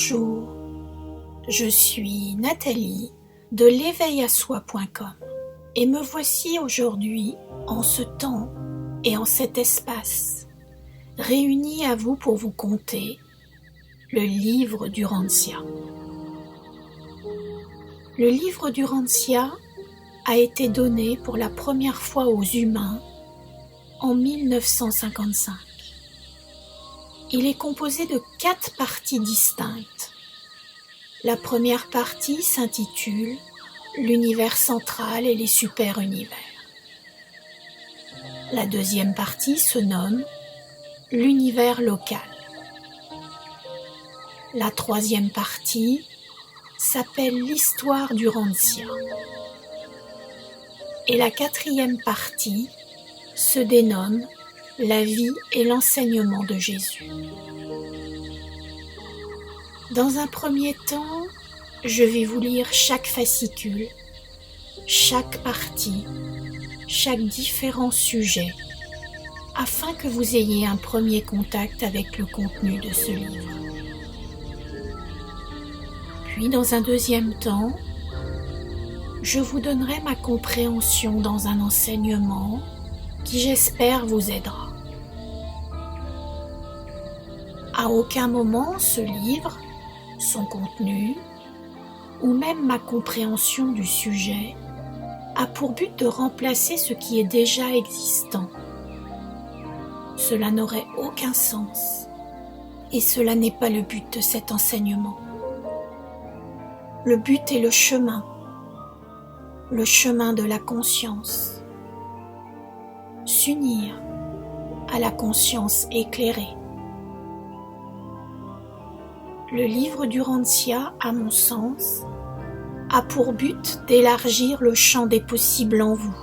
Bonjour, je suis Nathalie de l'éveil-à-soi.com et me voici aujourd'hui en ce temps et en cet espace réunis à vous pour vous conter le livre d'Urantia. Le livre d'Urantia a été donné pour la première fois aux humains en 1955. Il est composé de 4 parties distinctes. La première partie s'intitule « L'univers central et les super-univers ». La deuxième partie se nomme « L'univers local ». La troisième partie s'appelle « L'histoire d'Urantia ». Et la quatrième partie se dénomme « La vie et l'enseignement de Jésus ». Dans un premier temps, je vais vous lire chaque fascicule, chaque partie, chaque différent sujet, afin que vous ayez un premier contact avec le contenu de ce livre. Puis, dans un deuxième temps, je vous donnerai ma compréhension dans un enseignement qui, j'espère, vous aidera. À aucun moment, ce livre, son contenu, ou même ma compréhension du sujet, a pour but de remplacer ce qui est déjà existant. Cela n'aurait aucun sens, et cela n'est pas le but de cet enseignement. Le but est le chemin de la conscience. S'unir à la conscience éclairée. Le livre d'Urantia, à mon sens, a pour but d'élargir le champ des possibles en vous,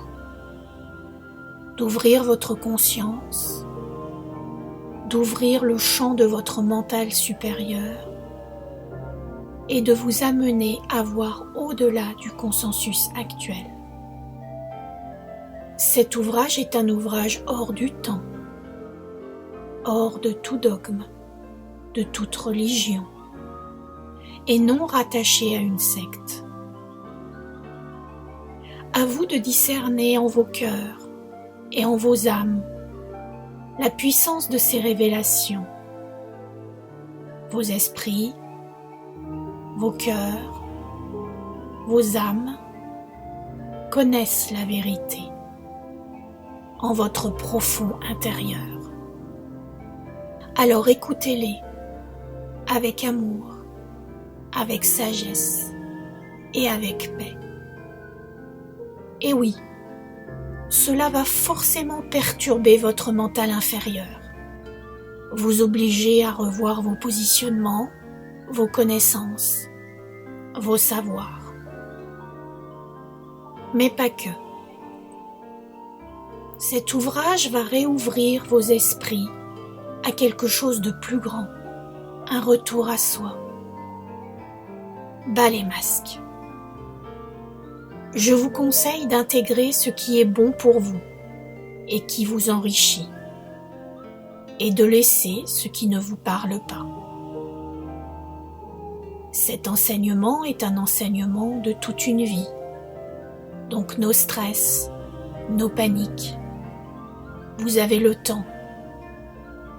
d'ouvrir votre conscience, d'ouvrir le champ de votre mental supérieur et de vous amener à voir au-delà du consensus actuel. Cet ouvrage est un ouvrage hors du temps, hors de tout dogme, de toute religion, et non rattaché à une secte. À vous de discerner en vos cœurs et en vos âmes la puissance de ces révélations. Vos esprits, vos cœurs, vos âmes connaissent la vérité en votre profond intérieur. Alors écoutez-les avec amour, avec sagesse et avec paix. Et oui, cela va forcément perturber votre mental inférieur, vous obliger à revoir vos positionnements, vos connaissances, vos savoirs. Mais pas que. Cet ouvrage va réouvrir vos esprits à quelque chose de plus grand, un retour à soi. Bas les masques. Je vous conseille d'intégrer ce qui est bon pour vous et qui vous enrichit, et de laisser ce qui ne vous parle pas. Cet enseignement est un enseignement de toute une vie, donc nos stress, nos paniques. Vous avez le temps,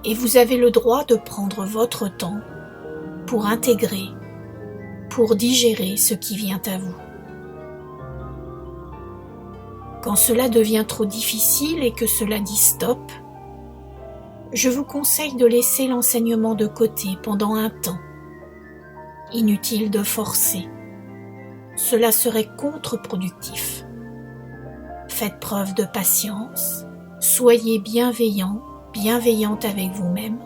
et vous avez le droit de prendre votre temps pour intégrer, pour digérer ce qui vient à vous. Quand cela devient trop difficile et que cela dit stop, je vous conseille de laisser l'enseignement de côté pendant un temps. Inutile de forcer. Cela serait contre-productif. Faites preuve de patience, soyez bienveillant, bienveillante avec vous-même,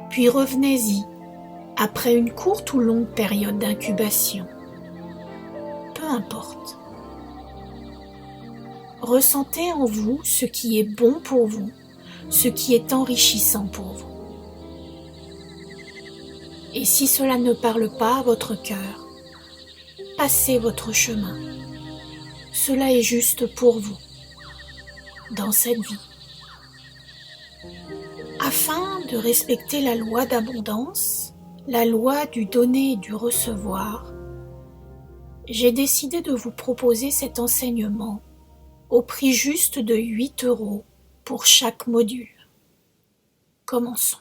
puis revenez-y après une courte ou longue période d'incubation. Peu importe. Ressentez en vous ce qui est bon pour vous, ce qui est enrichissant pour vous. Et si cela ne parle pas à votre cœur, passez votre chemin. Cela est juste pour vous, dans cette vie. Afin de respecter la loi d'abondance la loi du donner et du recevoir, j'ai décidé de vous proposer cet enseignement au prix juste de 8 € pour chaque module. Commençons.